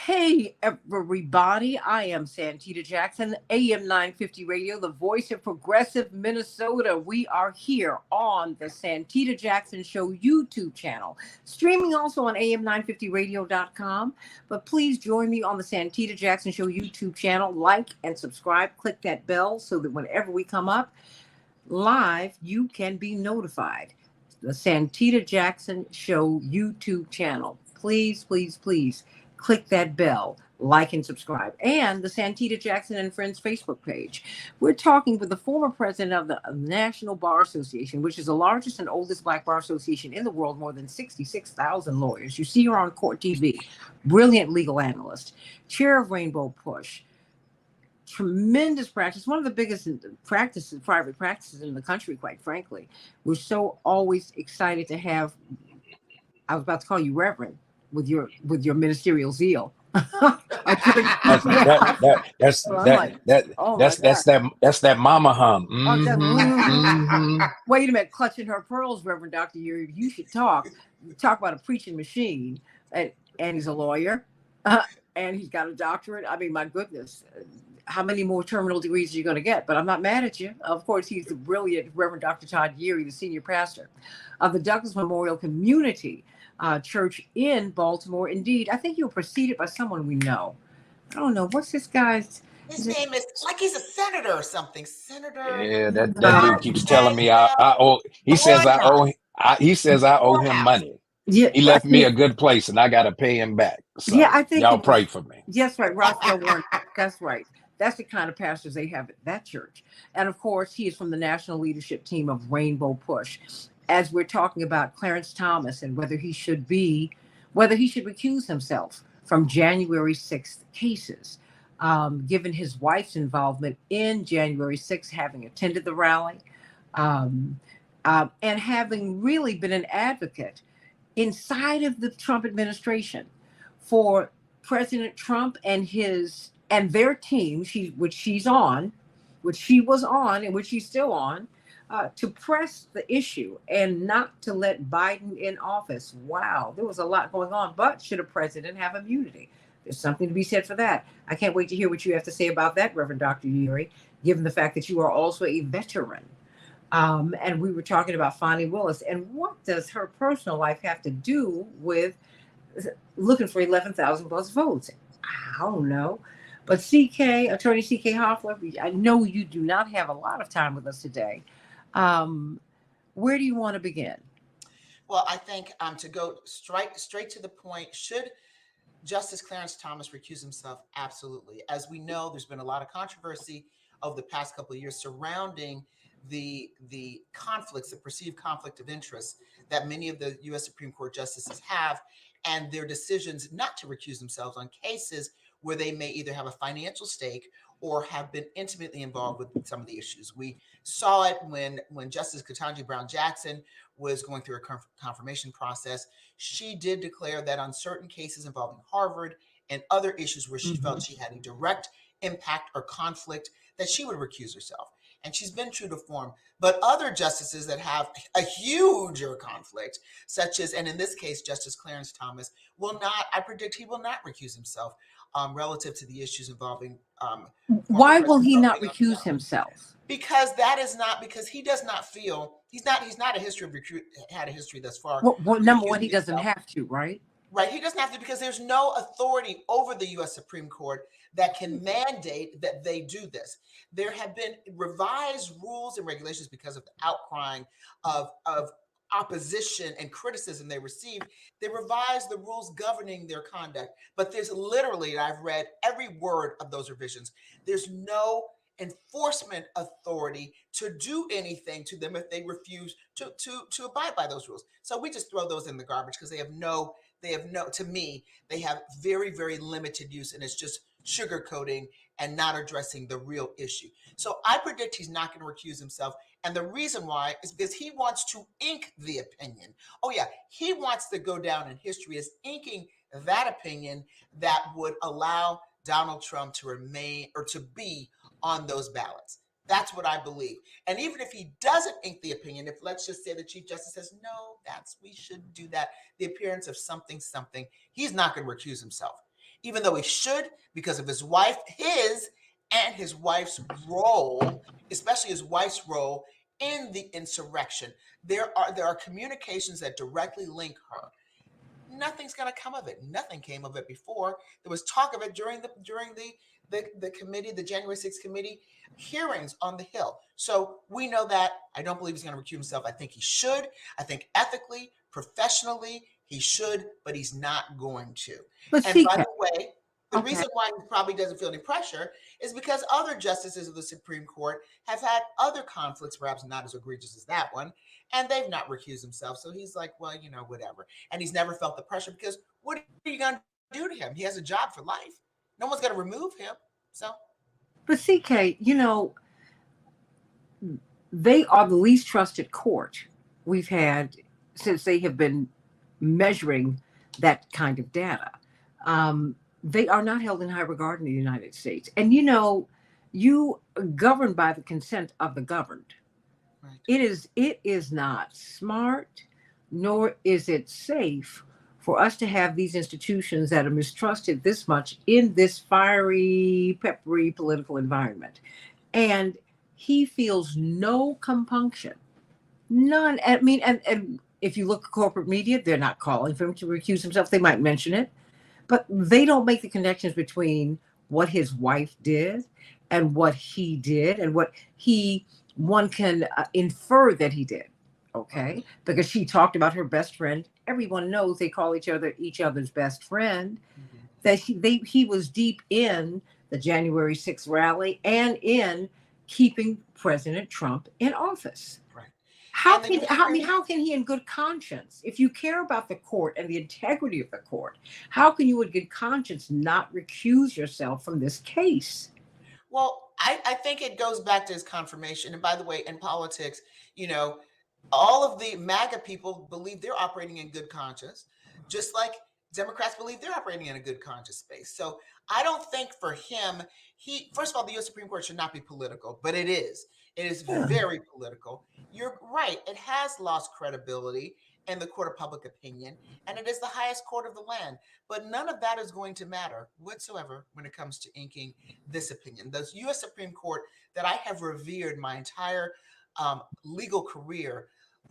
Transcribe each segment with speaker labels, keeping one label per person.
Speaker 1: Hey, everybody. I am Santita Jackson, AM 950 Radio, the voice of progressive Minnesota. We are here on the Santita Jackson Show YouTube channel, streaming also on am950radio.com. But please join me on the Santita Jackson Show YouTube channel. Like and subscribe. Click that bell so that whenever we come up live, you can be notified. The Santita Jackson Show YouTube channel. Please, please, please click that bell, like and subscribe, and the Santita Jackson and Friends Facebook page. We're talking with the former president of the National Bar Association, which is the largest and oldest black bar association in the world, more than 66,000 lawyers. You see her on Court TV, brilliant legal analyst, chair of Rainbow Push, tremendous practice, one of the biggest practices, private practices in the country, quite frankly. We're so always excited to have, I was about to call you Reverend with your ministerial zeal.
Speaker 2: That's
Speaker 1: So I'm like, oh my God.
Speaker 2: that's that mama hum.
Speaker 1: Oh, that-
Speaker 2: Mm-hmm.
Speaker 1: Wait a minute, clutching her pearls, Reverend Dr. Yuri. You should talk. Talk about a preaching machine. And he's a lawyer. And he's got a doctorate. I mean, my goodness. How many more terminal degrees are you going to get? But I'm not mad at you. Of course, he's the brilliant Reverend Dr. Todd Geary, the senior pastor of the Douglas Memorial Community Church in Baltimore. Indeed, I think you were preceded by someone we know. I don't know. What's this guy's?
Speaker 3: His name is like he's a senator or something. Senator.
Speaker 2: Yeah, that dude keeps telling me I owe. He says I owe. He says I owe him money.
Speaker 1: Yeah,
Speaker 2: He left me a good place, and I got to pay him back. So
Speaker 1: yeah, I think
Speaker 2: y'all pray for me.
Speaker 1: Yes, right. Raphael Warren. That's right. That's the kind of pastors they have at that church. And of course, he is from the national leadership team of Rainbow Push. As we're talking about Clarence Thomas and whether he should recuse himself from January 6th cases, given his wife's involvement in January 6th, having attended the rally, and having really been an advocate inside of the Trump administration for President Trump and their team, which she was on, and which she's still on, to press the issue and not to let Biden in office. Wow, there was a lot going on. But should a president have immunity? There's something to be said for that. I can't wait to hear what you have to say about that, Reverend Dr. Yuri, given the fact that you are also a veteran. And we were talking about Fonnie Willis. And what does her personal life have to do with looking for 11,000 plus votes? I don't know. But Attorney CK Hoffler, I know you do not have a lot of time with us today. Where do you want to begin?
Speaker 3: Well, I think to go straight to the point, should Justice Clarence Thomas recuse himself? Absolutely. As we know, there's been a lot of controversy over the past couple of years surrounding the conflicts, the perceived conflict of interest that many of the U.S. Supreme Court justices have, and their decisions not to recuse themselves on cases where they may either have a financial stake or have been intimately involved with some of the issues. We saw it when Justice Ketanji Brown Jackson was going through a confirmation process. She did declare that on certain cases involving Harvard and other issues where she felt she had a direct impact or conflict, that she would recuse herself. And she's been true to form. But other justices that have a huger conflict, such as, and in this case, Justice Clarence Thomas, I predict he will not recuse himself relative to the issues involving.
Speaker 1: Why will he not recuse himself?
Speaker 3: Because he does not feel, he's not had a history thus far.
Speaker 1: Well, number one, he doesn't have to, right?
Speaker 3: Right. He doesn't have to, because there's no authority over the U.S. Supreme Court that can mandate that they do this. There have been revised rules and regulations because of the outcrying of opposition and criticism they received. They revised the rules governing their conduct. But there's literally, and I've read every word of those revisions, there's no enforcement authority to do anything to them if they refuse to abide by those rules. So we just throw those in the garbage because they have to me, they have very, very limited use, and it's just sugarcoating and not addressing the real issue. So I predict he's not going to recuse himself. And the reason why is because he wants to ink the opinion. Oh yeah, he wants to go down in history as inking that opinion that would allow Donald Trump to remain or to be on those ballots. That's what I believe. And even if he doesn't ink the opinion, if let's just say the Chief Justice says, no, we shouldn't do that, the appearance of something, he's not going to recuse himself. even though he should, because of his wife, and his wife's role, especially his wife's role in the insurrection. There are communications that directly link her. Nothing's going to come of it. Nothing came of it before. There was talk of it during the committee, the January 6th committee hearings on the Hill. So we know that. I don't believe he's going to recuse himself. I think he should. I think ethically, professionally, he should, but he's not going to.
Speaker 1: But
Speaker 3: And
Speaker 1: see,
Speaker 3: by the way, the
Speaker 1: okay.
Speaker 3: reason why he probably doesn't feel any pressure is because other justices of the Supreme Court have had other conflicts, perhaps not as egregious as that one, and they've not recused themselves. So he's like, well, whatever. And he's never felt the pressure because what are you going to do to him? He has a job for life. No one's going to remove him. So.
Speaker 1: But CK, they are the least trusted court we've had since they have been measuring that kind of data. They are not held in high regard in the United States. And you govern by the consent of the governed.
Speaker 3: Right.
Speaker 1: It is not smart, nor is it safe for us to have these institutions that are mistrusted this much in this fiery, peppery political environment. And he feels no compunction, none. I mean, and if you look at corporate media, they're not calling for him to recuse himself. They might mention it, but they don't make the connections between what his wife did and what he did and what one can infer that he did. Okay, because she talked about her best friend. Everyone knows they call each other's best friend. Mm-hmm. That he was deep in the January 6th rally and in keeping President Trump in office.
Speaker 3: Right.
Speaker 1: How can he in good conscience, if you care about the court and the integrity of the court, how can you in good conscience not recuse yourself from this case?
Speaker 3: Well, I think it goes back to his confirmation. And by the way, in politics, all of the MAGA people believe they're operating in good conscience, just like Democrats believe they're operating in a good conscience space. So I don't think for him, first of all, the U.S. Supreme Court should not be political, but it is. It is very political. You're right. It has lost credibility in the court of public opinion, and it is the highest court of the land. But none of that is going to matter whatsoever when it comes to inking this opinion. The U.S. Supreme Court that I have revered my entire legal career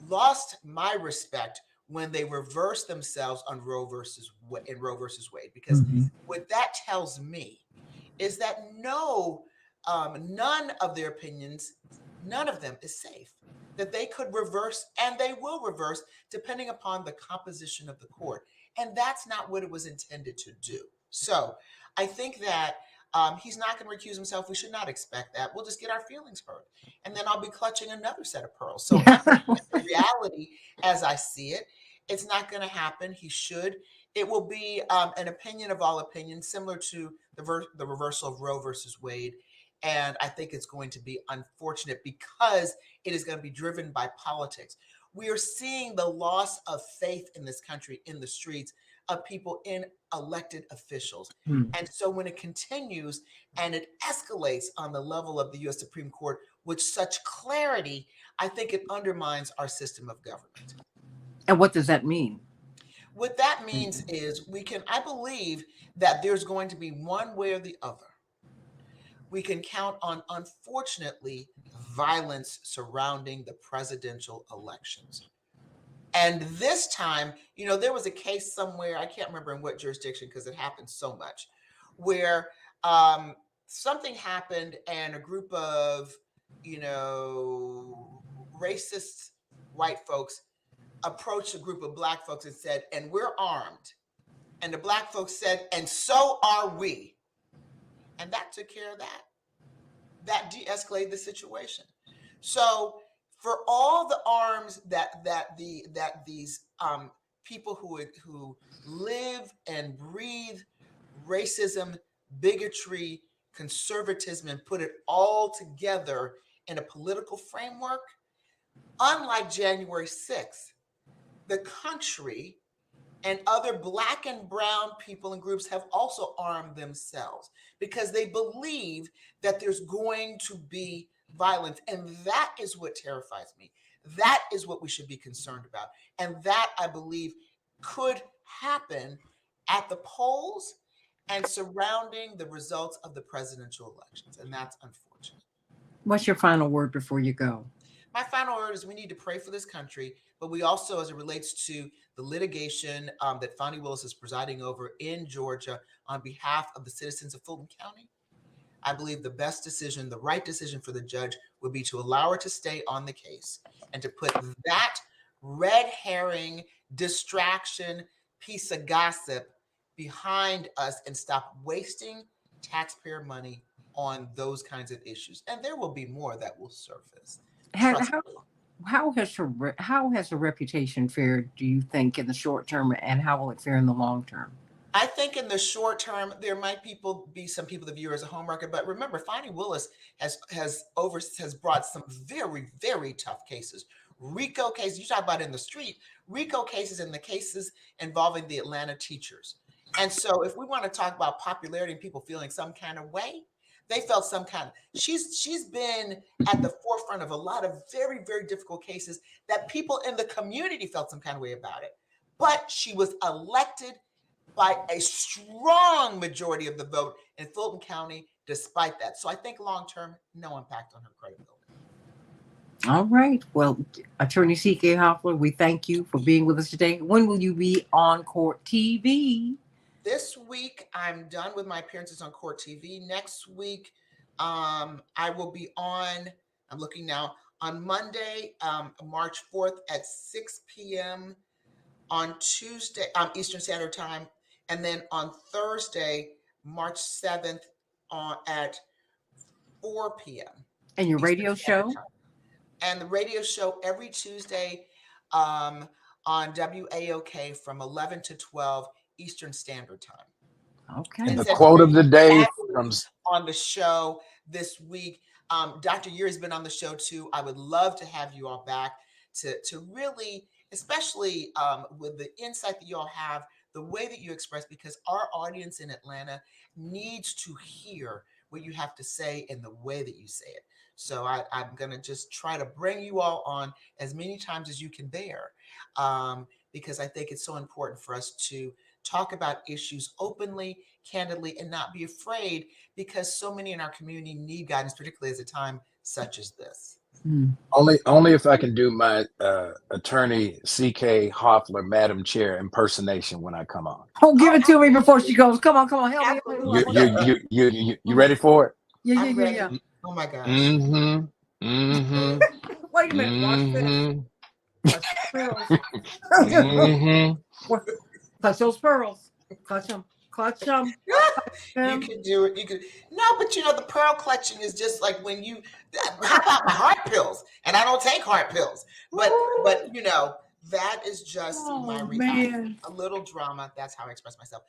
Speaker 3: lost my respect when they reversed themselves on Roe versus Wade, because what that tells me is that none of their opinions, none of them is safe, that they could reverse, and they will reverse depending upon the composition of the court. And that's not what it was intended to do. So I think that he's not going to recuse himself. We should not expect that. We'll just get our feelings hurt. And then I'll be clutching another set of pearls. So the reality, as I see it, it's not going to happen. He should. It will be an opinion of all opinions, similar to the reversal of Roe versus Wade. And I think it's going to be unfortunate because it is going to be driven by politics. We are seeing the loss of faith in this country in the streets of people in elected officials. And so when it continues and it escalates on the level of the U.S. Supreme Court with such clarity, I think it undermines our system of government.
Speaker 1: And what does that mean?
Speaker 3: What that means is I believe that there's going to be one way or the other. We can count on, unfortunately, violence surrounding the presidential elections. And this time, there was a case somewhere, I can't remember in what jurisdiction because it happened so much, where something happened and a group of, racist white folks approached a group of black folks and said, and we're armed. And the black folks said, and so are we. And that took care of that. That de-escalated the situation. So for all the arms that these people who live and breathe racism, bigotry, conservatism, and put it all together in a political framework, unlike January 6th, the country and other Black and brown people and groups have also armed themselves because they believe that there's going to be violence. And that is what terrifies me. That is what we should be concerned about. And that, I believe, could happen at the polls and surrounding the results of the presidential elections. And that's unfortunate.
Speaker 1: What's your final word before you go?
Speaker 3: My final word is we need to pray for this country, but we also, as it relates to the litigation that Fonnie Willis is presiding over in Georgia on behalf of the citizens of Fulton County, I believe the best decision, the right decision for the judge would be to allow her to stay on the case and to put that red herring distraction piece of gossip behind us and stop wasting taxpayer money on those kinds of issues. And there will be more that will surface.
Speaker 1: How has her reputation fared, do you think, in the short term, and how will it fare in the long term?
Speaker 3: I think in the short term, there might be some people that view her as a home wrecker, but remember, Fonnie Willis has brought some very, very tough cases. RICO cases, you talk about in the street, RICO cases and the cases involving the Atlanta teachers. And so if we want to talk about popularity and people feeling some kind of way, they felt some kind of, she's been at the forefront of a lot of very, very difficult cases that people in the community felt some kind of way about it. But she was elected by a strong majority of the vote in Fulton County, despite that. So I think long-term, no impact on her credibility.
Speaker 1: All right. Well, Attorney C.K. Hoffler, we thank you for being with us today. When will you be on Court TV?
Speaker 3: This week, I'm done with my appearances on Court TV. Next week, I will be on, I'm looking now, on Monday, March 4th at 6 p.m. on Tuesday, Eastern Standard Time. And then on Thursday, March 7th at 4 p.m.
Speaker 1: And your radio show?
Speaker 3: And the radio show every Tuesday on WAOK from 11 to 12 Eastern Standard Time.
Speaker 1: Okay.
Speaker 2: And the quote of the day comes
Speaker 3: on the show this week. Dr. Yuri's been on the show too. I would love to have you all back to really, especially with the insight that you all have, the way that you express, because our audience in Atlanta needs to hear what you have to say in the way that you say it. So I'm going to just try to bring you all on as many times as you can bear, because I think it's so important for us to talk about issues openly, candidly, and not be afraid, because so many in our community need guidance, particularly at a time such as this.
Speaker 2: Only if I can do my attorney C.K. Hoffler, Madam Chair impersonation when I come on.
Speaker 1: Oh, give it to me before she goes. Come on, help me.
Speaker 2: You ready for it?
Speaker 1: Yeah.
Speaker 3: Oh my gosh.
Speaker 1: Wait a minute. Watch
Speaker 2: Mm-hmm.
Speaker 1: Clutch those pearls. Clutch them.
Speaker 3: You can do it. You can. No, but the pearl clutching is just like when you. How about my heart pills? And I don't take heart pills. But that is just my reaction. A little drama. That's how I express myself.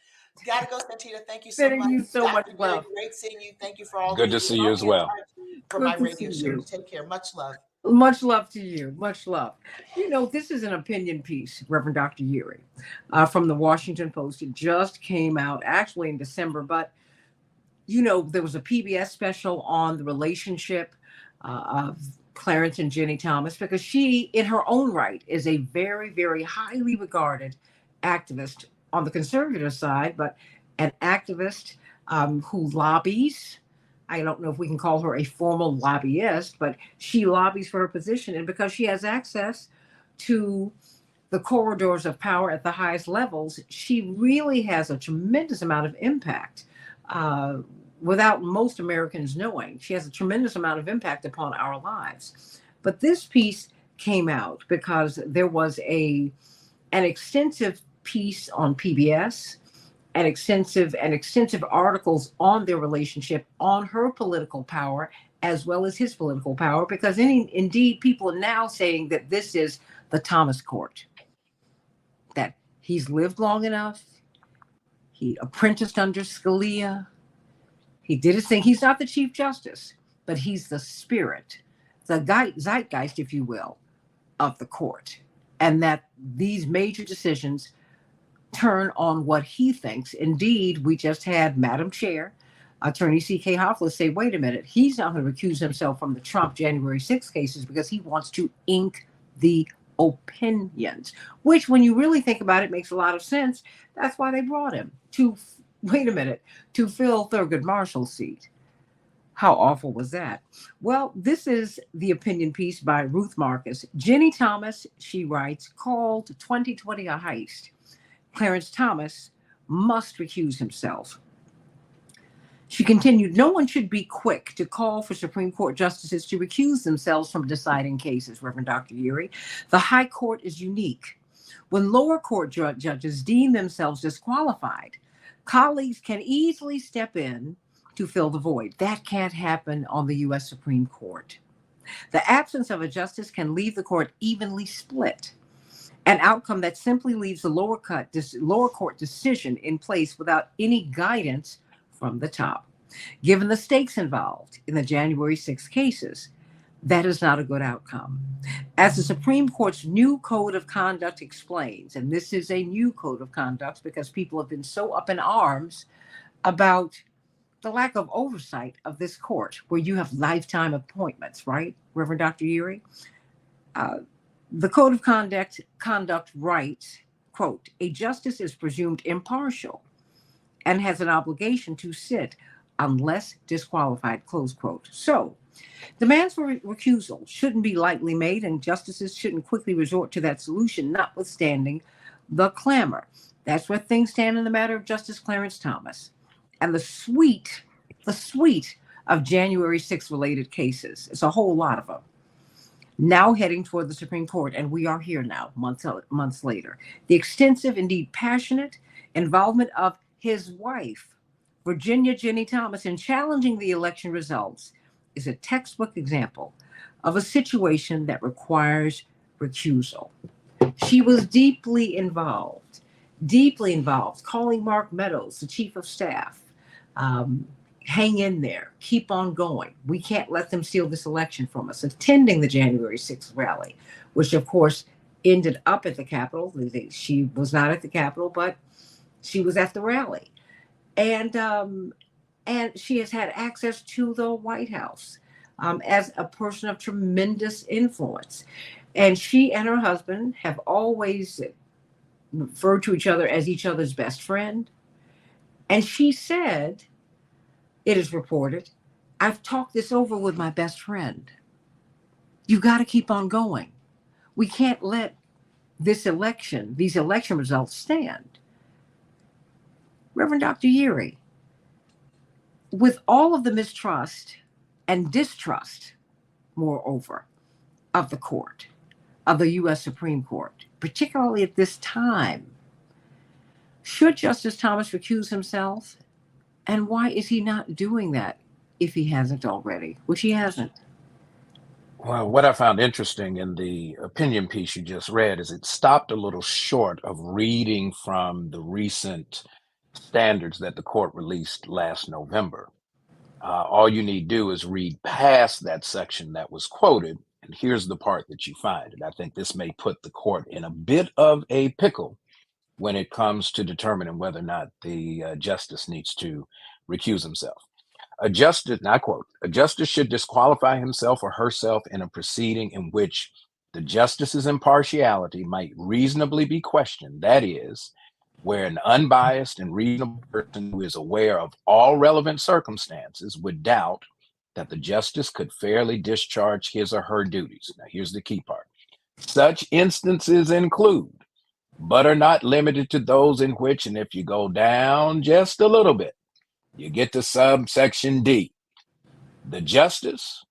Speaker 3: Gotta go, Santita. Thank you so much.
Speaker 1: Thank you so much, love.
Speaker 3: Great seeing you. Thank you for all.
Speaker 2: Good to see you as well.
Speaker 3: For my radio show. Take care. Much love.
Speaker 1: Much love to you. Much love. This is an opinion piece, Reverend Dr. Yuri, from the Washington Post. It just came out actually in December, but there was a PBS special on the relationship of Clarence and Jenny Thomas, because she, in her own right, is a very, very highly regarded activist on the conservative side, but an activist who lobbies. I don't know if we can call her a formal lobbyist, but she lobbies for her position. And because she has access to the corridors of power at the highest levels, she really has a tremendous amount of impact without most Americans knowing. She has a tremendous amount of impact upon our lives. But this piece came out because there was an extensive piece on PBS, and extensive articles on their relationship, on her political power, as well as his political power, because indeed people are now saying that this is the Thomas Court, that he's lived long enough, he apprenticed under Scalia, he did his thing. He's not the Chief Justice, but he's the spirit, the zeitgeist, if you will, of the court, and that these major decisions turn on what he thinks. Indeed, we just had Madam Chair, Attorney C.K. Hoffler, say, wait a minute, he's not going to recuse himself from the Trump January 6 cases because he wants to ink the opinions, which when you really think about it, makes a lot of sense. That's why they brought him, to wait a minute, to fill Thurgood Marshall's seat. How awful was that? Well, this is the opinion piece by Ruth Marcus. Jenny Thomas, she writes, called 2020 a heist. Clarence Thomas must recuse himself. She continued, no one should be quick to call for Supreme Court justices to recuse themselves from deciding cases, Reverend Dr. Urey. The High Court is unique. When lower court judges deem themselves disqualified, colleagues can easily step in to fill the void. That can't happen on the U.S. Supreme Court. The absence of a justice can leave the court evenly split, an outcome that simply leaves the lower court decision in place without any guidance from the top. Given the stakes involved in the January 6 cases, that is not a good outcome. As the Supreme Court's new code of conduct explains, and this is a new code of conduct because people have been so up in arms about the lack of oversight of this court, where you have lifetime appointments, right, Reverend Dr. Urey? The code of conduct writes, quote, a justice is presumed impartial and has an obligation to sit unless disqualified, close quote. So demands for recusal shouldn't be lightly made, and justices shouldn't quickly resort to that solution, notwithstanding the clamor. That's where things stand in the matter of Justice Clarence Thomas and the suite of January 6 related cases. It's a whole lot of them. Now heading toward the Supreme Court, and we are here now, months later. The extensive, indeed passionate involvement of his wife, Virginia Jenny Thomas, in challenging the election results is a textbook example of a situation that requires recusal. She was deeply involved, calling Mark Meadows, the chief of staff, hang in there, keep on going. We can't let them steal this election from us. Attending the January 6th rally, which of course ended up at the Capitol. She was not at the Capitol, but she was at the rally. And she has had access to the White House as a person of tremendous influence. And she and her husband have always referred to each other as each other's best friend. And she said, it is reported, I've talked this over with my best friend. You got to keep on going. We can't let these election results stand. Reverend Dr. Urey, with all of the mistrust and distrust, moreover, of the court, of the U.S. Supreme Court, particularly at this time, should Justice Thomas recuse himself? And why is he not doing that if he hasn't already, which he hasn't?
Speaker 2: Well, what I found interesting in the opinion piece you just read is it stopped a little short of reading from the recent standards that the court released last November. All you need do is read past that section that was quoted, and here's the part that you find. And I think this may put the court in a bit of a pickle when it comes to determining whether or not the justice needs to recuse himself. A justice, and I quote, a justice should disqualify himself or herself in a proceeding in which the justice's impartiality might reasonably be questioned. That is, where an unbiased and reasonable person who is aware of all relevant circumstances would doubt that the justice could fairly discharge his or her duties. Now, here's the key part. Such instances include, but are not limited to, those in which, and if you go down just a little bit, you get to subsection D. The justice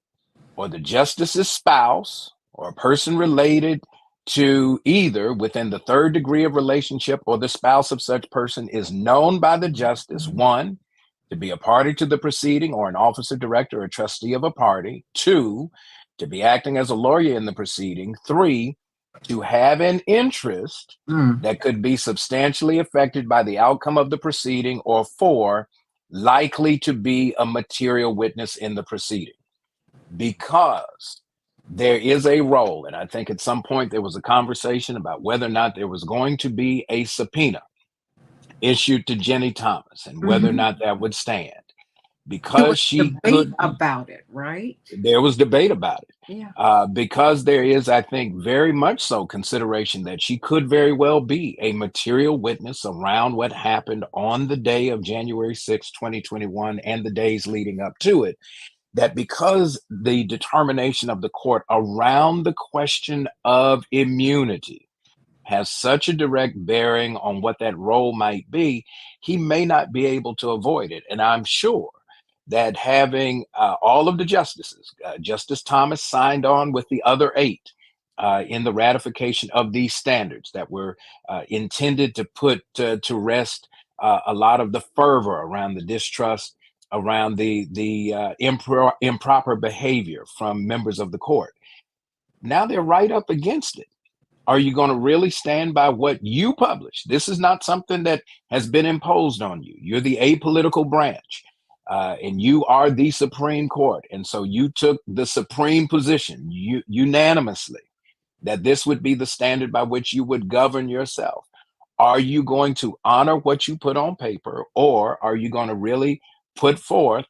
Speaker 2: or the justice's spouse or a person related to either within the third degree of relationship or the spouse of such person is known by the justice, 1, to be a party to the proceeding or an officer, director, or trustee of a party, 2, to be acting as a lawyer in the proceeding, 3, to have an interest that could be substantially affected by the outcome of the proceeding, or 4, likely to be a material witness in the proceeding. Because there is a role, and I think at some point there was a conversation about whether or not there was going to be a subpoena issued to Jenny Thomas and whether or not that would stand.
Speaker 1: There
Speaker 2: because
Speaker 1: was
Speaker 2: she
Speaker 1: debate
Speaker 2: could.
Speaker 1: about it, right?
Speaker 2: There was debate about it.
Speaker 1: Yeah.
Speaker 2: Because there is, I think, very much so consideration that she could very well be a material witness around what happened on the day of January 6, 2021, and the days leading up to it. That because the determination of the court around the question of immunity has such a direct bearing on what that role might be, he may not be able to avoid it. And I'm sure that having all of the justices, Justice Thomas signed on with the other eight in the ratification of these standards that were intended to put to rest a lot of the fervor around the distrust, around the improper behavior from members of the court. Now they're right up against it. Are you going to really stand by what you publish? This is not something that has been imposed on you. You're the apolitical branch, and you are the Supreme Court. And so you took the supreme position unanimously that this would be the standard by which you would govern yourself. Are you going to honor what you put on paper, or are you going to really put forth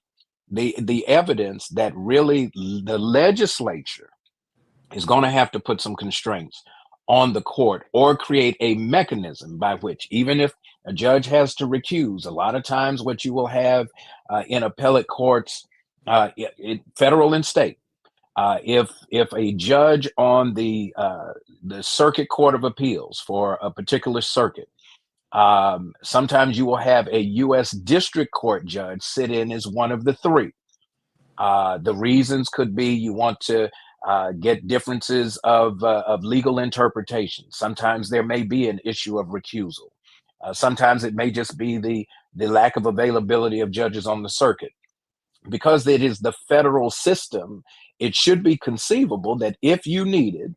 Speaker 2: the evidence that really the legislature is going to have to put some constraints on the court, or create a mechanism by which, even if a judge has to recuse, a lot of times what you will have in appellate courts, federal and state, if a judge on the Circuit Court of Appeals for a particular circuit, sometimes you will have a U.S. District Court judge sit in as one of the three. The reasons could be you want to get differences of legal interpretation. Sometimes there may be an issue of recusal. Sometimes it may just be the lack of availability of judges on the circuit. Because it is the federal system, it should be conceivable that if you needed,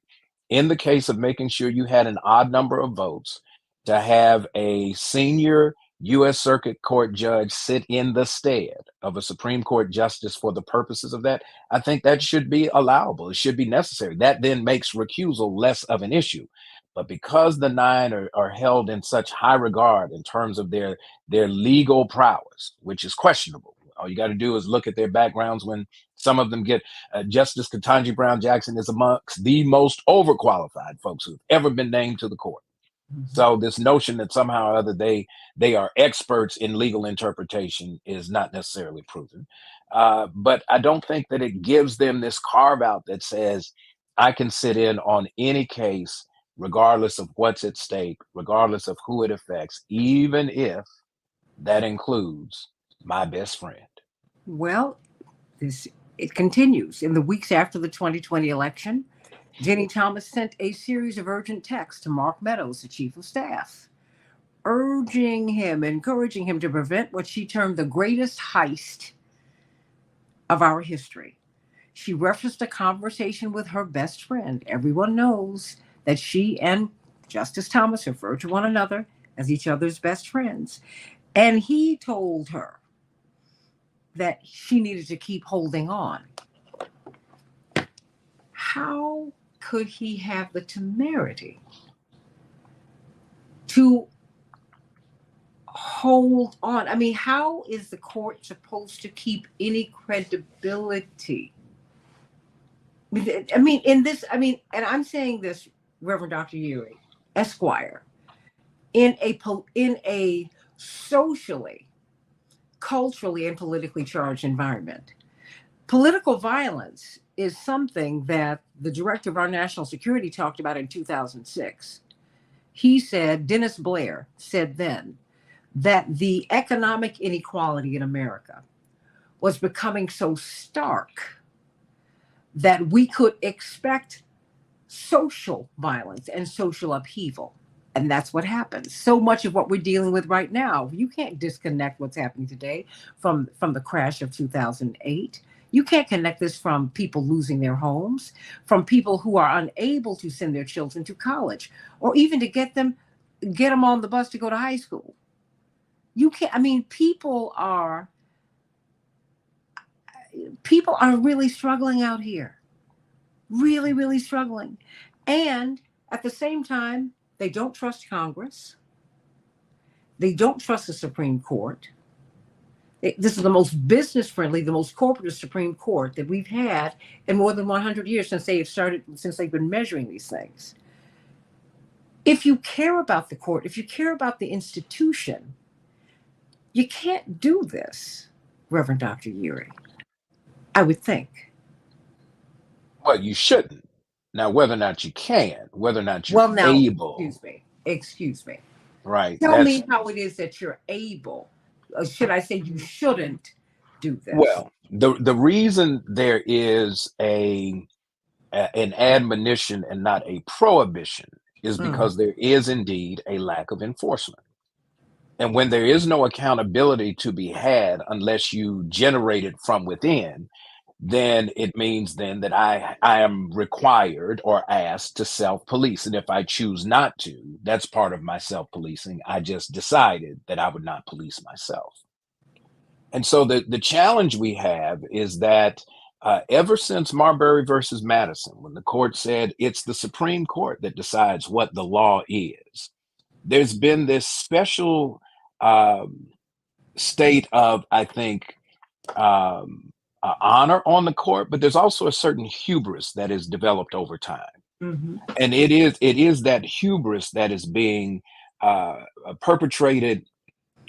Speaker 2: in the case of making sure you had an odd number of votes, to have a senior U.S. Circuit Court judge sit in the stead of a Supreme Court justice for the purposes of that, I think that should be allowable. It should be necessary. That then makes recusal less of an issue. But because the nine are held in such high regard in terms of their legal prowess, which is questionable. All you got to do is look at their backgrounds when some of them get Justice Ketanji Brown Jackson is amongst the most overqualified folks who've ever been named to the court. So this notion that somehow or other they are experts in legal interpretation is not necessarily proven. But I don't think that it gives them this carve out that says I can sit in on any case, regardless of what's at stake, regardless of who it affects, even if that includes my best friend.
Speaker 1: Well, it continues. In the weeks after the 2020 election, Jenny Thomas sent a series of urgent texts to Mark Meadows, the chief of staff, encouraging him to prevent what she termed the greatest heist of our history. She referenced a conversation with her best friend. Everyone knows that she and Justice Thomas refer to one another as each other's best friends. And he told her that she needed to keep holding on. How could he have the temerity to hold on? I mean, how is the court supposed to keep any credibility? I mean, and I'm saying this, Reverend Dr. Uri, Esquire, in a socially, culturally, and politically charged environment. Political violence is something that the director of our national security talked about in 2006. He said, Dennis Blair said then, that the economic inequality in America was becoming so stark that we could expect social violence and social upheaval. And that's what happens. So much of what we're dealing with right now, you can't disconnect what's happening today from the crash of 2008. You can't connect this from people losing their homes, from people who are unable to send their children to college, or even to get them on the bus to go to high school. You can't. I mean, people are really struggling out here, really, really struggling, and at the same time, they don't trust Congress. They don't trust the Supreme Court. This is the most business friendly, the most corporate Supreme Court that we've had in more than 100 years since they've been measuring these things. If you care about the court, if you care about the institution, you can't do this, Reverend Dr. Urey, I would think.
Speaker 2: Well, you shouldn't. Now, whether or not you can, whether or not you're
Speaker 1: Well, now,
Speaker 2: able,
Speaker 1: excuse me.
Speaker 2: right?
Speaker 1: Tell me how it is that you're able, or should I say you shouldn't do this?
Speaker 2: Well, the reason there is an admonition and not a prohibition is because there is indeed a lack of enforcement. And when there is no accountability to be had unless you generate it from within, then it means then that I am required or asked to self-police. And if I choose not to, that's part of my self-policing. I just decided that I would not police myself. And so the challenge we have is that ever since Marbury versus Madison, when the court said it's the Supreme Court that decides what the law is, there's been this special state of, I think, honor on the court, but there's also a certain hubris that is developed over time. And it is that hubris that is being perpetrated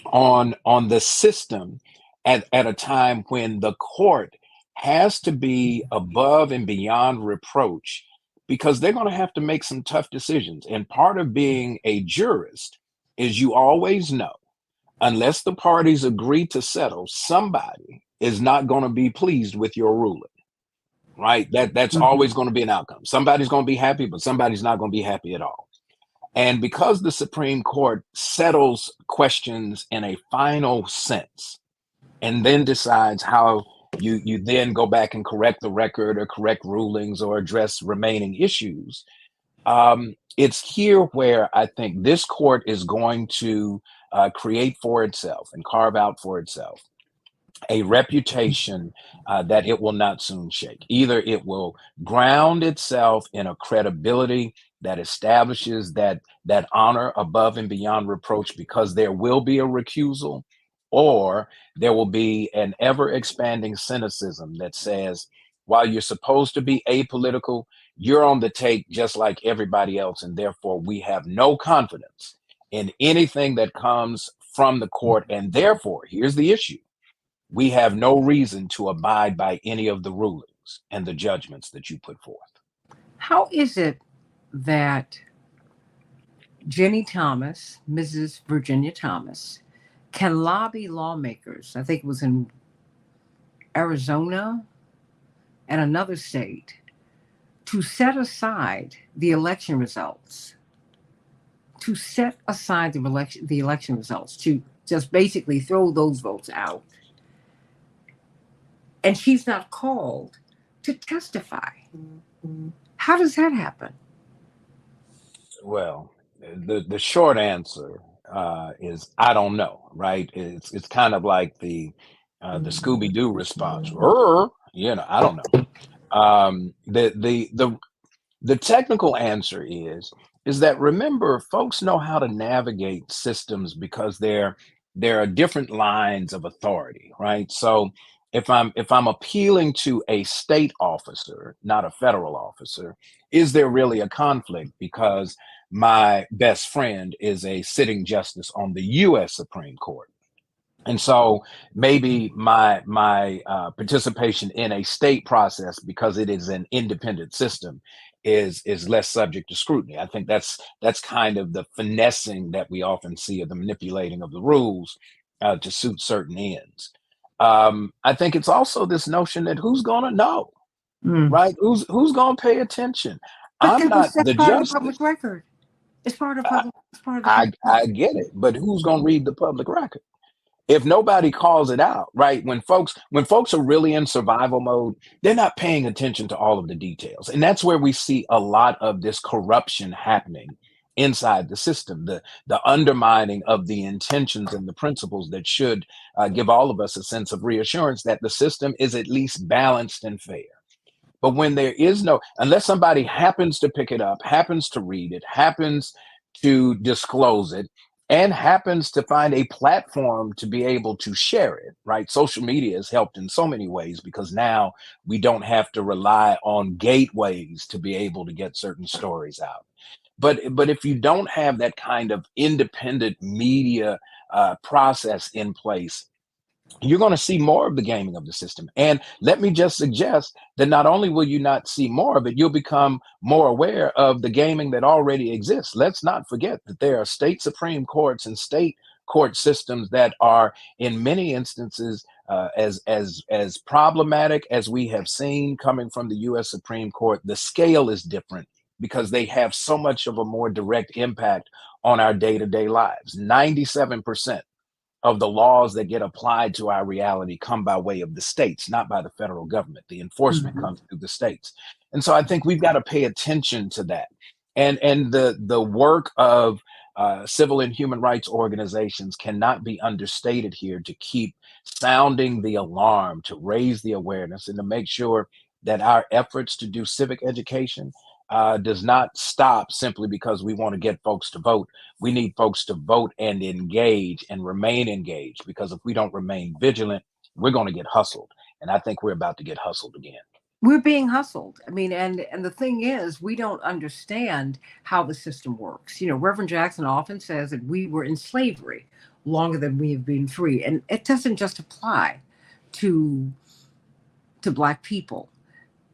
Speaker 2: on the system at a time when the court has to be above and beyond reproach, because they're going to have to make some tough decisions. And part of being a jurist is you always know, unless the parties agree to settle, somebody is not going to be pleased with your ruling, right? That's always going to be an outcome. Somebody's going to be happy, but somebody's not going to be happy at all. And because the Supreme Court settles questions in a final sense and then decides how you then go back and correct the record or correct rulings or address remaining issues, it's here where I think this court is going to create for itself and carve out for itself a reputation that it will not soon shake. Either it will ground itself in a credibility that establishes that honor above and beyond reproach, because there will be a recusal, or there will be an ever expanding cynicism that says, while you're supposed to be apolitical, you're on the take just like everybody else, and therefore we have no confidence in anything that comes from the court, and therefore, here's the issue: we have no reason to abide by any of the rulings and the judgments that you put forth.
Speaker 1: How is it that Jenny Thomas, Mrs. Virginia Thomas, can lobby lawmakers, I think it was in Arizona and another state, to set aside the election results, to just basically throw those votes out? And she's not called to testify. How does that happen?
Speaker 2: Well, the short answer is I don't know, right? It's kind of like the Scooby-Doo response. I don't know. The technical answer is that, remember, folks know how to navigate systems because there are different lines of authority, right? So if I'm appealing to a state officer, not a federal officer, is there really a conflict because my best friend is a sitting justice on the U.S. Supreme Court? And so maybe my participation in a state process, because it is an independent system, is less subject to scrutiny. I think that's kind of the finessing that we often see, of the manipulating of the rules to suit certain ends. I think it's also this notion that who's going to know, right? Who's going to pay attention?
Speaker 1: But
Speaker 2: I'm not the
Speaker 1: part of
Speaker 2: justice.
Speaker 1: the public record. It's part of
Speaker 2: I get it, but who's going to read the public record if nobody calls it out, right? When folks are really in survival mode, they're not paying attention to all of the details. And that's where we see a lot of this corruption happening inside the system, the undermining of the intentions and the principles that should give all of us a sense of reassurance that the system is at least balanced and fair. But when there is no, unless somebody happens to pick it up, happens to read it, happens to disclose it, and happens to find a platform to be able to share it, right? Social media has helped in so many ways because now we don't have to rely on gateways to be able to get certain stories out. But if you don't have that kind of independent media process in place, you're going to see more of the gaming of the system. And let me just suggest that not only will you not see more of it, you'll become more aware of the gaming that already exists. Let's not forget that there are state Supreme Courts and state court systems that are, in many instances, as problematic as we have seen coming from the U.S. Supreme Court. The scale is different because they have so much of a more direct impact on our day-to-day lives. 97% of the laws that get applied to our reality come by way of the states, not by the federal government. The enforcement
Speaker 1: Mhm.
Speaker 2: comes through the states. And so I think we've got to pay attention to that. And the work of civil and human rights organizations cannot be understated here to keep sounding the alarm, to raise the awareness, and to make sure that our efforts to do civic education does not stop simply because we want to get folks to vote. We need folks to vote and engage and remain engaged, because if we don't remain vigilant, we're going to get hustled. And I think we're about to get hustled again.
Speaker 1: We're being hustled. I mean, and the thing is, we don't understand how the system works. You know, Reverend Jackson often says that we were in slavery longer than we have been free, and it doesn't just apply to Black people.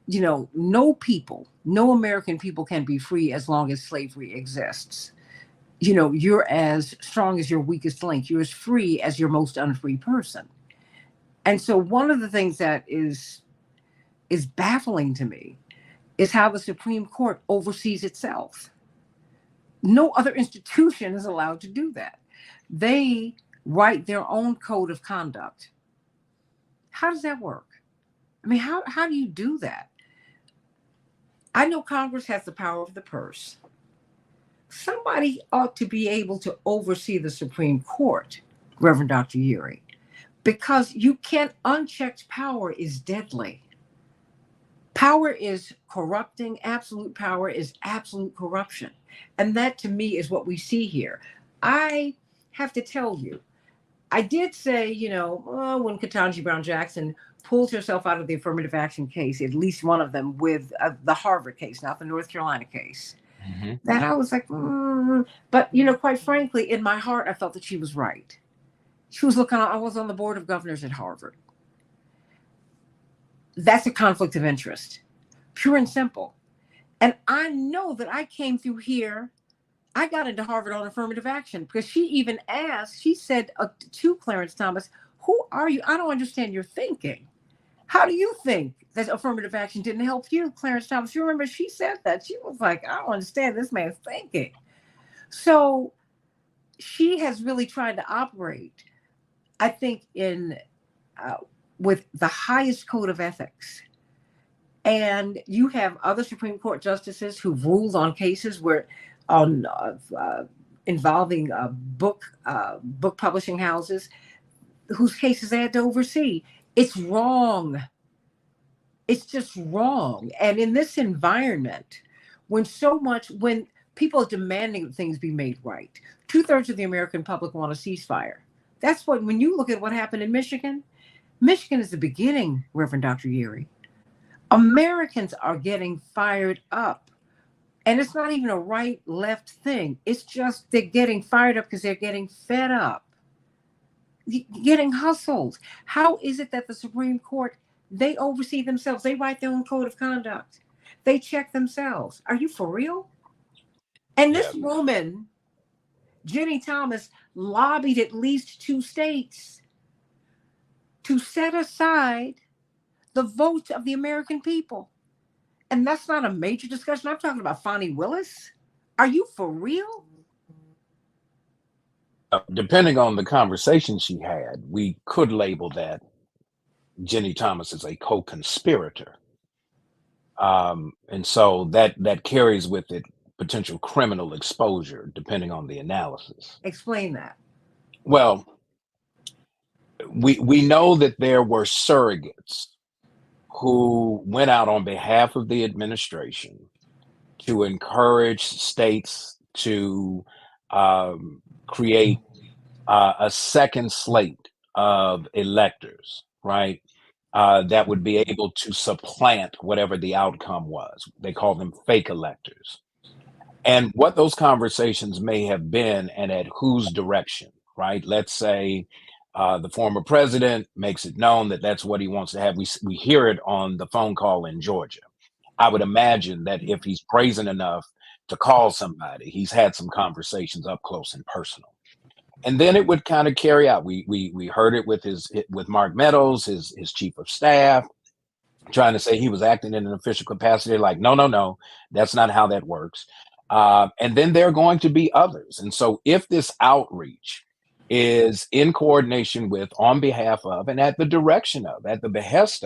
Speaker 1: You know, no people, no American people can be free as long as slavery exists. You know, you're as strong as your weakest link. You're as free as your most unfree person. And so one of the things that is baffling to me is how the Supreme Court oversees itself. No other institution is allowed to do that. They write their own code of conduct. How does that work? I mean, how do you do that? I know Congress has the power of the purse. Somebody ought to be able to oversee the Supreme Court, Reverend Dr. Uri, because you can't, unchecked power is deadly. Power is corrupting. Absolute power is absolute corruption. And that to me is what we see here. I have to tell you, I did say, you know, when Ketanji Brown Jackson pulled herself out of the affirmative action case, at least one of them with the Harvard case, not the North Carolina case,
Speaker 2: Mhm.
Speaker 1: that I was like, but, you know, quite frankly, in my heart, I felt that she was right. She was looking, I was on the board of governors at Harvard. That's a conflict of interest, pure and simple. And I know that I came through here. I got into Harvard on affirmative action because she even asked, she said to Clarence Thomas, who are you? I don't understand your thinking. How do you think that affirmative action didn't help you, Clarence Thomas? You remember she said that. She was like, I don't understand this man's thinking. So she has really tried to operate, I think, in uh, with the highest code of ethics. And you have other Supreme Court justices who've ruled on cases where on involving book publishing houses whose cases they had to oversee. It's wrong. It's just wrong. And in this environment, when people are demanding that things be made right, 2/3 of the American public want a ceasefire. That's what, when you look at what happened in Michigan, Michigan is the beginning, Reverend Dr. Uri. Americans are getting fired up. And it's not even a right left thing. It's just they're getting fired up because they're getting fed up, getting hustled. How is it that the Supreme Court, they oversee themselves? They write their own code of conduct. They check themselves. Are you for real? And
Speaker 2: Yeah.
Speaker 1: this woman, Jenny Thomas, lobbied at least 2 states to set aside the votes of the American people. And that's not a major discussion. I'm talking about Fonnie Willis. Are you for real?
Speaker 2: Depending on the conversation she had, we could label that Jenny Thomas as a co-conspirator. And so that carries with it potential criminal exposure, depending on the analysis.
Speaker 1: Explain that.
Speaker 2: Well, we know that there were surrogates who went out on behalf of the administration to encourage states to create a second slate of electors, right? That would be able to supplant whatever the outcome was. They call them fake electors. And what those conversations may have been and at whose direction, right? Let's say the former president makes it known that that's what he wants to have. We hear it on the phone call in Georgia. I would imagine that if he's brazen enough to call somebody, he's had some conversations up close and personal. And then it would kind of carry out. We heard it with Mark Meadows, his chief of staff, trying to say he was acting in an official capacity. Like, no, that's not how that works. And then there are going to be others. And so if this outreach is in coordination with, on behalf of, and at the direction of, at the behest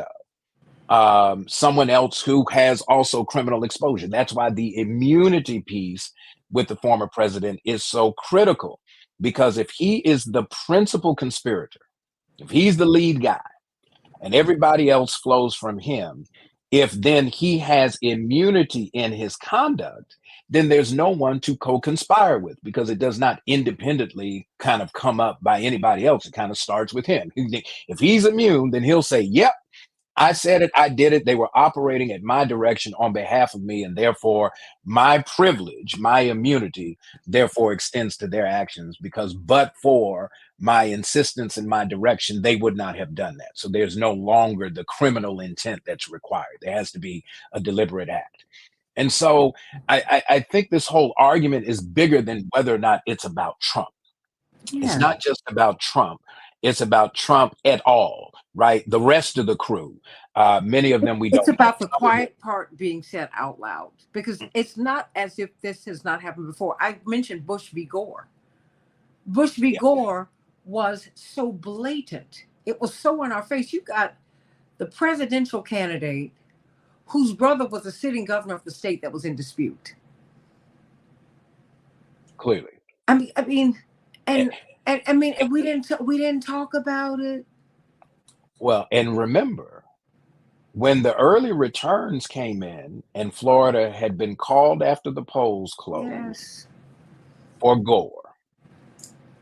Speaker 2: of someone else who has also criminal exposure, that's why the immunity piece with the former president is so critical. Because if he is the principal conspirator, if he's the lead guy, and everybody else flows from him, if then he has immunity in his conduct, then there's no one to co-conspire with, because it does not independently kind of come up by anybody else. It kind of starts with him. If he's immune, then he'll say, yep, I said it, I did it. They were operating at my direction on behalf of me, and therefore my privilege, my immunity, therefore extends to their actions, because but for my insistence in my direction, they would not have done that. So there's no longer the criminal intent that's required. There has to be a deliberate act. And so I think this whole argument is bigger than whether or not it's about Trump.
Speaker 1: Yeah.
Speaker 2: It's not just about Trump. It's about Trump et al., right? The rest of the crew, many of them we don't.
Speaker 1: It's about the quiet part being said out loud, because it's not as if this has not happened before. I mentioned Bush v. Gore. Bush v. Gore was so blatant. It was so in our face. You got the presidential candidate whose brother was the sitting governor of the state that was in dispute.
Speaker 2: Clearly.
Speaker 1: And we didn't talk about it.
Speaker 2: Well, and remember, when the early returns came in and Florida had been called after the polls closed for Gore,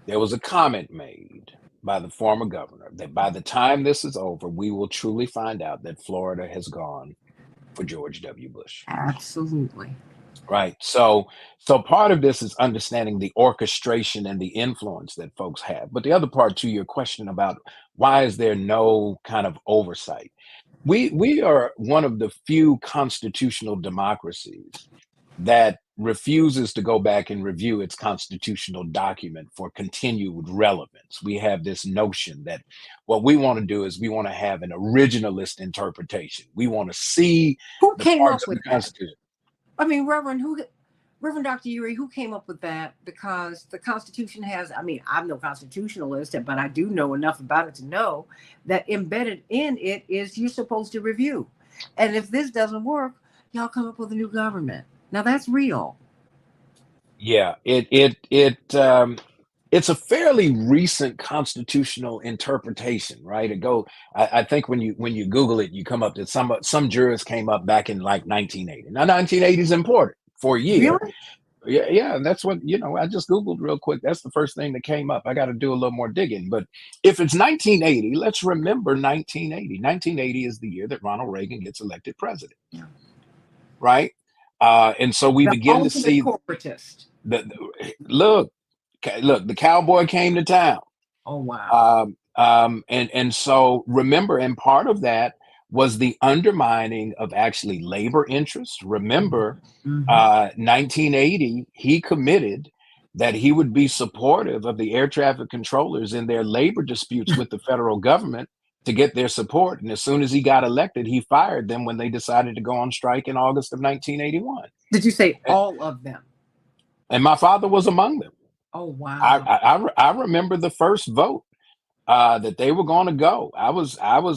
Speaker 2: there was a comment made by the former governor that by the time this is over, we will truly find out that Florida has gone for George W. Bush.
Speaker 1: Absolutely.
Speaker 2: Right. So part of this is understanding the orchestration and the influence that folks have. But the other part to your question about why is there no kind of oversight? We are one of the few constitutional democracies that refuses to go back and review its constitutional document for continued relevance. We have this notion that what we want to do is we want to have an originalist interpretation. We want to see
Speaker 1: who
Speaker 2: the
Speaker 1: came
Speaker 2: parts
Speaker 1: up
Speaker 2: of
Speaker 1: with
Speaker 2: the Constitution.
Speaker 1: I mean, Reverend Dr. Uri, who came up with that? Because the Constitution has, I'm no constitutionalist, but I do know enough about it to know that embedded in it is you're supposed to review. And if this doesn't work, y'all come up with a new government. Now that's real.
Speaker 2: Yeah, it's a fairly recent constitutional interpretation, right? I think when you Google it, you come up that some jurors came up back in like 1980. Now 1980 is important for a year.
Speaker 1: Really?
Speaker 2: Yeah, and that's what, I just Googled real quick. That's the first thing that came up. I got to do a little more digging. But if it's 1980, let's remember 1980. 1980 is the year that Ronald Reagan gets elected president.
Speaker 1: Yeah.
Speaker 2: Right? And so we begin to see
Speaker 1: corporatist.
Speaker 2: Look, the cowboy came to town.
Speaker 1: Oh, wow.
Speaker 2: And so remember, and part of that was the undermining of actually labor interests. Remember, 1980, he committed that he would be supportive of the air traffic controllers in their labor disputes with the federal government to get their support. And as soon as he got elected, he fired them when they decided to go on strike in August of 1981.
Speaker 1: Did you say all of them?
Speaker 2: And my father was among them.
Speaker 1: Oh, wow.
Speaker 2: I remember the first vote that they were going to go. I was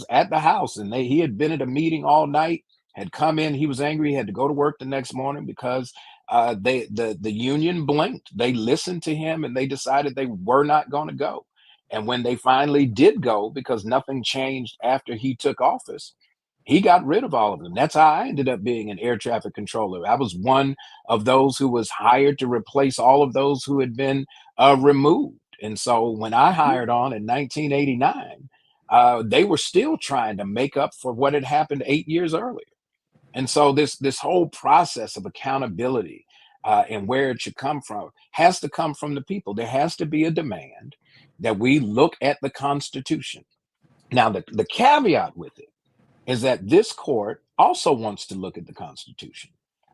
Speaker 2: at the house, and he had been at a meeting all night, had come in. He was angry. He had to go to work the next morning because the union blinked. They listened to him, and they decided they were not going to go. And when they finally did go, because nothing changed after he took office, he got rid of all of them. That's how I ended up being an air traffic controller. I was one of those who was hired to replace all of those who had been removed. And so when I hired on in 1989, they were still trying to make up for what had happened 8 years earlier. And so this whole process of accountability and where it should come from has to come from the people. There has to be a demand that we look at the Constitution. Now, the caveat with it is that this court also wants to look at the Constitution,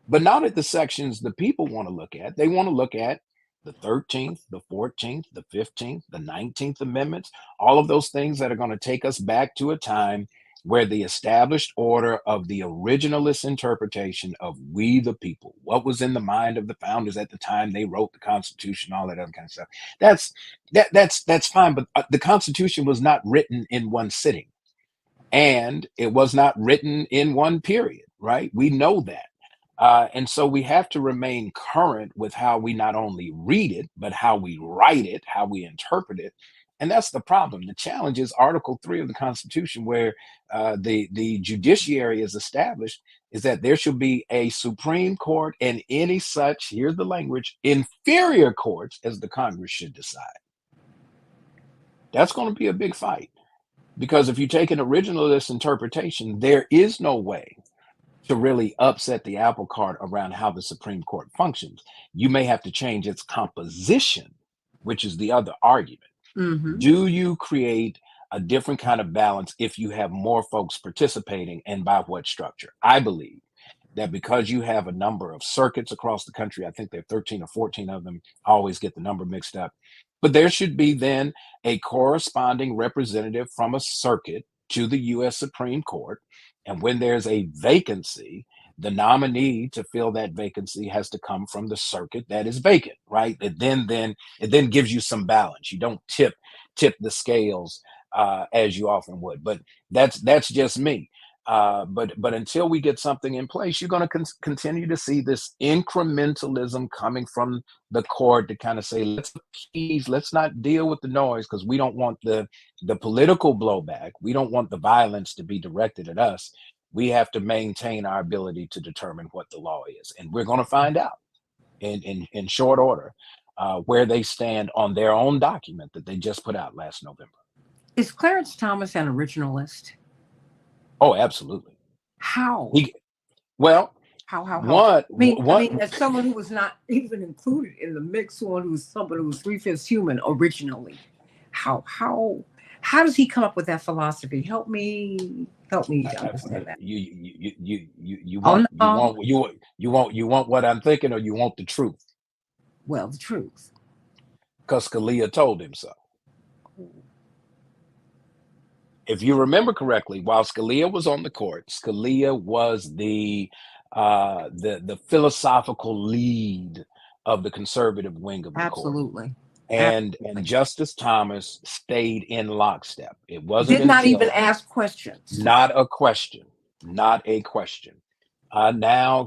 Speaker 2: but not at the sections the people want to look at. They want to look at the 13th, the 14th, the 15th, the 19th Amendments, all of those things that are going to take us back to a time where the established order of the originalist interpretation of we the people, what was in the mind of the founders at the time they wrote the Constitution, all that other kind of stuff. That's fine, but the Constitution was not written in one sitting. And it was not written in one period, right? We know that. And so we have to remain current with how we not only read it, but how we write it, how we interpret it. And that's the problem. The challenge is Article 3 of the Constitution, where the judiciary is established, is that there should be a Supreme Court and any such, here's the language, inferior courts as the Congress should decide. That's going to be a big fight. Because if you take an originalist interpretation, there is no way to really upset the apple cart around how the Supreme Court functions. You may have to change its composition, which is the other argument.
Speaker 1: Mm-hmm.
Speaker 2: Do you create a different kind of balance if you have more folks participating, and by what structure? I believe that because you have a number of circuits across the country, I think there are 13 or 14 of them, I always get the number mixed up, but there should be then a corresponding representative from a circuit to the U.S. Supreme Court. And when there's a vacancy, the nominee to fill that vacancy has to come from the circuit that is vacant, right? It then gives you some balance. You don't tip the scales as you often would. But that's just me. But until we get something in place, you're going to continue to see this incrementalism coming from the court to kind of say, let's not deal with the noise, because we don't want the political blowback. We don't want the violence to be directed at us. We have to maintain our ability to determine what the law is. And we're going to find out in short order where they stand on their own document that they just put out last November.
Speaker 1: Is Clarence Thomas an originalist?
Speaker 2: Oh, absolutely.
Speaker 1: How?
Speaker 2: Well,
Speaker 1: how?
Speaker 2: What?
Speaker 1: I mean, as someone who was not even included in the mix, someone who was 3/5 human originally, how does he come up with that philosophy? Help me to understand that.
Speaker 2: You want what I'm thinking, or you want the truth?
Speaker 1: Well, the truth.
Speaker 2: Because Scalia told him so. If you remember correctly, while Scalia was on the court, Scalia was the philosophical lead of the conservative wing of the
Speaker 1: Absolutely.
Speaker 2: court. And Justice Thomas stayed in lockstep. It wasn't
Speaker 1: did not even ask questions.
Speaker 2: Not a question. Now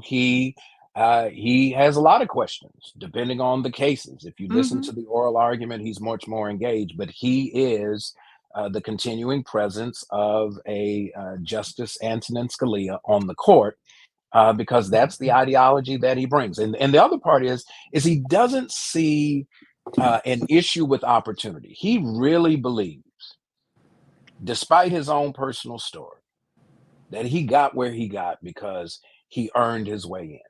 Speaker 2: he has a lot of questions, depending on the cases. If you listen to the oral argument, he's much more engaged, but he is the continuing presence of a Justice Antonin Scalia on the court, because that's the ideology that he brings. And the other part is he doesn't see an issue with opportunity. He really believes, despite his own personal story, that he got where he got because he earned his way in.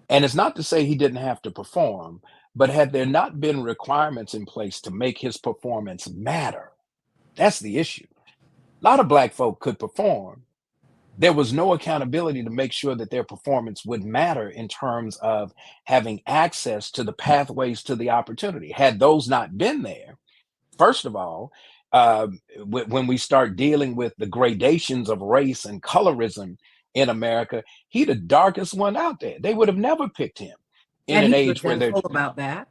Speaker 2: And it's not to say he didn't have to perform, but had there not been requirements in place to make his performance matter, that's the issue. A lot of Black folk could perform. There was no accountability to make sure that their performance would matter in terms of having access to the pathways to the opportunity. Had those not been there, first of all, when we start dealing with the gradations of race and colorism in America, he's the darkest one out there. They would have never picked him in an age where they're
Speaker 1: about that.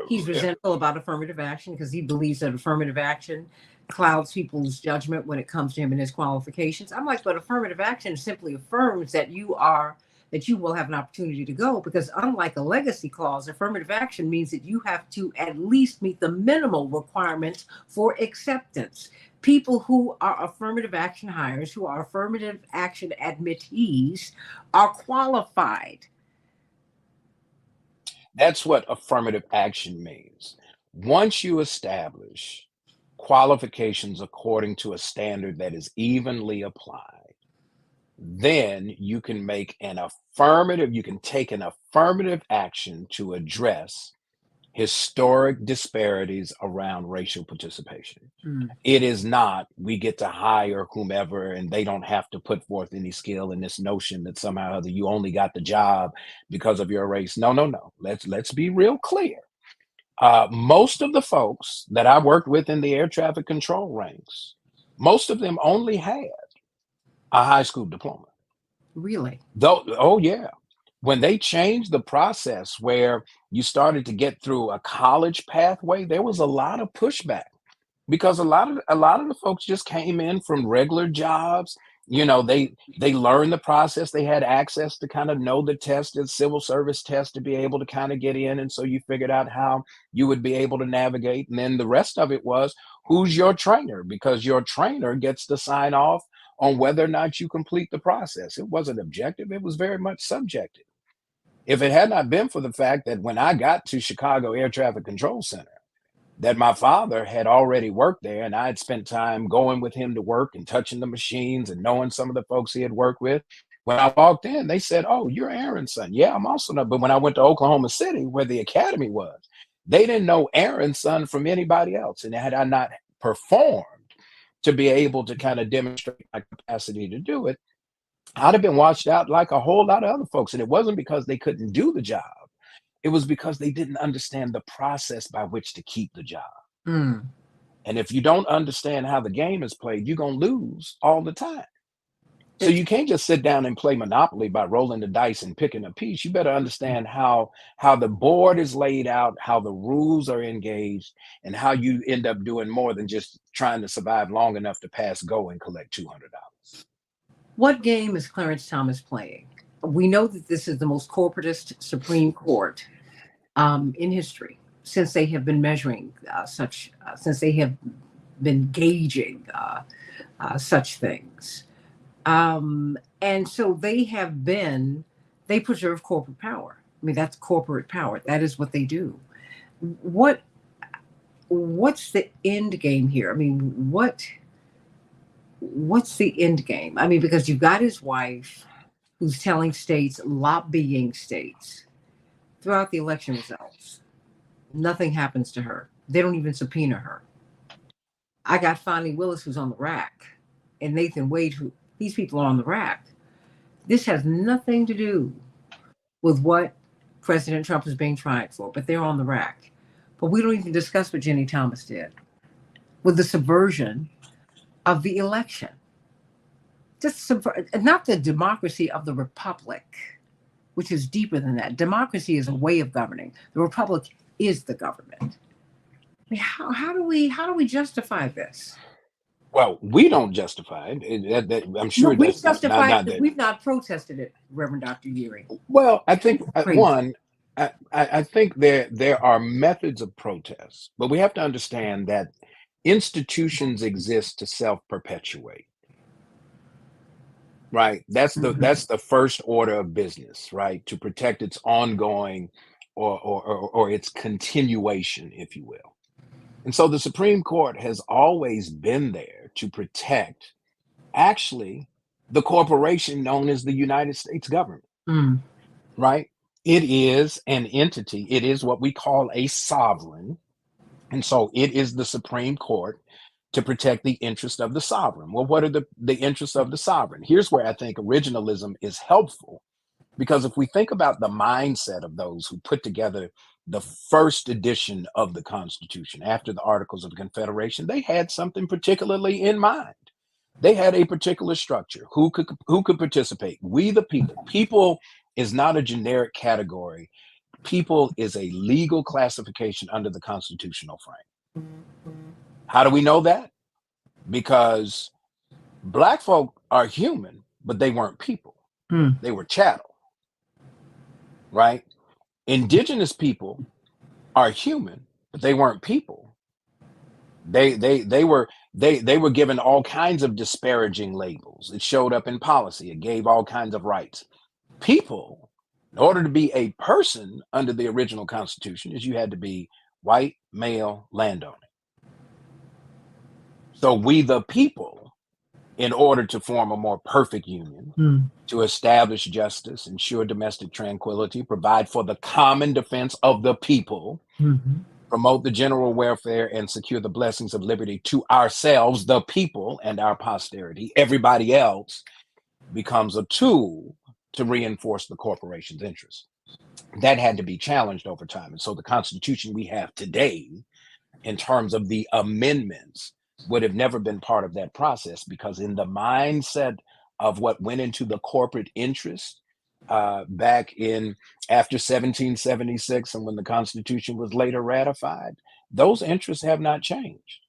Speaker 1: He's resentful about affirmative action because he believes that affirmative action clouds people's judgment when it comes to him and his qualifications. I'm like, but affirmative action simply affirms that you will have an opportunity to go, because unlike a legacy clause, affirmative action means that you have to at least meet the minimal requirements for acceptance. People who are affirmative action hires, who are affirmative action admittees, are qualified.
Speaker 2: That's what affirmative action means. Once you establish qualifications according to a standard that is evenly applied, then you can you can take an affirmative action to address historic disparities around racial participation.
Speaker 1: Mm.
Speaker 2: It is not, we get to hire whomever and they don't have to put forth any skill, in this notion that somehow or other you only got the job because of your race. No, no, no. Let's be real clear. Most of the folks that I worked with in the air traffic control ranks, most of them only had a high school diploma.
Speaker 1: Really?
Speaker 2: Though, oh yeah. When they changed the process where you started to get through a college pathway, there was a lot of pushback because a lot of the folks just came in from regular jobs. They learned the process. They had access to kind of know the test, the civil service test, to be able to kind of get in. And so you figured out how you would be able to navigate. And then the rest of it was, who's your trainer? Because your trainer gets to sign off on whether or not you complete the process. It wasn't objective. It was very much subjective. If it had not been for the fact that when I got to Chicago Air Traffic Control Center, that my father had already worked there, and I had spent time going with him to work and touching the machines and knowing some of the folks he had worked with. When I walked in, they said, "Oh, you're Aaron's son." Yeah, I'm also not. But when I went to Oklahoma City, where the academy was, they didn't know Aaron's son from anybody else. And had I not performed to be able to kind of demonstrate my capacity to do it, I'd have been washed out like a whole lot of other folks. And it wasn't because they couldn't do the job. It was because they didn't understand the process by which to keep the job.
Speaker 1: Mm.
Speaker 2: And if you don't understand how the game is played, you're going to lose all the time. So
Speaker 1: It's-
Speaker 2: you can't just sit down and play Monopoly by rolling the dice and picking a piece. You better understand how the board is laid out, how the rules are engaged, and how you end up doing more than just trying to survive long enough to pass go and collect $200.
Speaker 1: What game is Clarence Thomas playing? We know that this is the most corporatist Supreme Court in history, since they have been measuring since they have been gauging such things. And so they preserve corporate power. I mean, that's corporate power. That is what they do. What's the end game here? I mean, what's the end game? I mean, because you've got his wife who's telling states, lobbying states throughout the election results. Nothing happens to her. They don't even subpoena her. I got Fonnie Willis, who's on the rack, and Nathan Wade, who these people are on the rack. This has nothing to do with what President Trump is being tried for, but they're on the rack. But we don't even discuss what Jenny Thomas did with the subversion of the election. Just not the democracy of the republic, which is deeper than that. Democracy is a way of governing. The republic is the government. I mean, how do we justify this?
Speaker 2: Well, we don't justify it. I'm sure
Speaker 1: We
Speaker 2: that's
Speaker 1: justify
Speaker 2: not
Speaker 1: it because
Speaker 2: that.
Speaker 1: we've not protested it, Reverend Dr. Geary.
Speaker 2: Well, I think
Speaker 1: Crazy.
Speaker 2: I think there are methods of protest, but we have to understand that institutions exist to self-perpetuate. Right. That's the first order of business, right? To protect its ongoing or its continuation, if you will. And so the Supreme Court has always been there to protect actually the corporation known as the United States government.
Speaker 1: Mm.
Speaker 2: Right? It is an entity. It is what we call a sovereign. And so it is the Supreme Court to protect the interest of the sovereign. Well, what are the interests of the sovereign? Here's where I think originalism is helpful, because if we think about the mindset of those who put together the first edition of the Constitution after the Articles of Confederation, they had something particularly in mind. They had a particular structure. Who could participate? We the people. People is not a generic category. People is a legal classification under the constitutional frame. How do we know that? Because Black folk are human, but they weren't people. They were chattel, right? Indigenous people are human, but they weren't people. They were given all kinds of disparaging labels. It showed up in policy. It gave all kinds of rights. People In order to be a person under the original Constitution, is you had to be white, male, landowner. So we, the people, in order to form a more perfect union, to establish justice, ensure domestic tranquility, provide for the common defense of the people, promote the general welfare, and secure the blessings of liberty to ourselves, the people, and our posterity, everybody else becomes a tool to reinforce the corporation's interests. That had to be challenged over time. And so the Constitution we have today, in terms of the amendments, would have never been part of that process, because in the mindset of what went into the corporate interest back in after 1776 and when the Constitution was later ratified, those interests have not changed.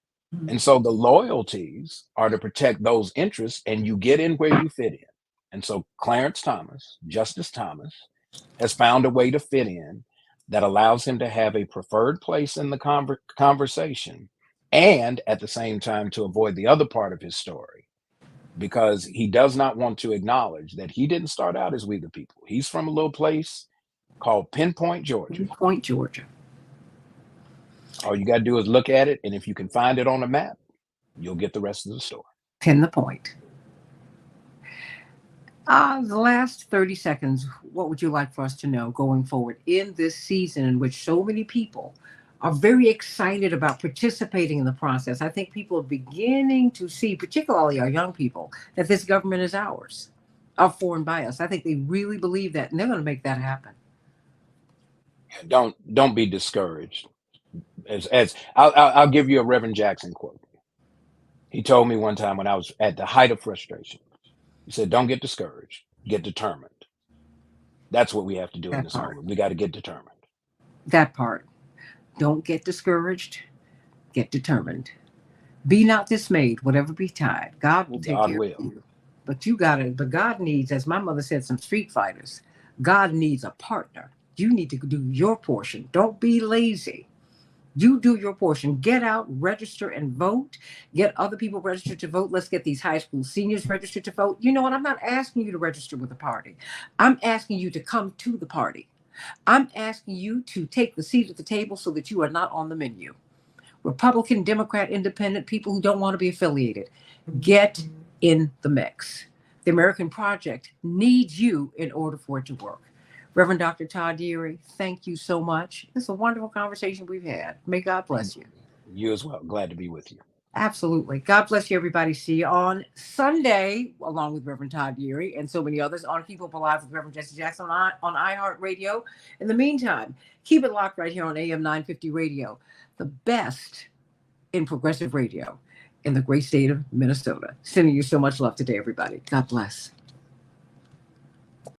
Speaker 2: And so the loyalties are to protect those interests, and you get in where you fit in. And so Clarence Thomas, Justice Thomas, has found a way to fit in that allows him to have a preferred place in the conversation, and at the same time to avoid the other part of his story, because he does not want to acknowledge that he didn't start out as we the people. He's from a little place called Pinpoint, Georgia.
Speaker 1: Pinpoint, Georgia.
Speaker 2: All you got to do is look at it, and if you can find it on a map, you'll get the rest of the story.
Speaker 1: Pin the point. The last 30 seconds, what would you like for us to know going forward in this season in which so many people are very excited about participating in the process? I think people are beginning to see, particularly our young people, that this government is ours, for and by us. I think they really believe that, and they're going to make that happen.
Speaker 2: Don't be discouraged. As I'll give you a Reverend Jackson quote. He told me one time when I was at the height of frustration, he said, "Don't get discouraged, get determined." That's what we have to do in this moment. We got to get determined.
Speaker 1: That part. Don't get discouraged, get determined. Be not dismayed, whatever betide. God will take care of you. But God needs, as my mother said, some street fighters. God needs a partner. You need to do your portion. Don't be lazy. You do your portion. Get out, register, and vote. Get other people registered to vote. Let's get these high school seniors registered to vote. You know what? I'm not asking you to register with a party. I'm asking you to come to the party. I'm asking you to take the seat at the table so that you are not on the menu. Republican, Democrat, Independent, people who don't want to be affiliated. Get in the mix. The American Project needs you in order for it to work. Reverend Dr. Todd Deary, thank you so much. It's a wonderful conversation we've had. May God bless you.
Speaker 2: You as well. Glad to be with you.
Speaker 1: Absolutely. God bless you, everybody. See you on Sunday, along with Reverend Todd Deary and so many others on Keep Up Alive with Reverend Jesse Jackson on iHeartRadio. In the meantime, keep it locked right here on AM 950 Radio, the best in progressive radio in the great state of Minnesota. Sending you so much love today, everybody. God bless.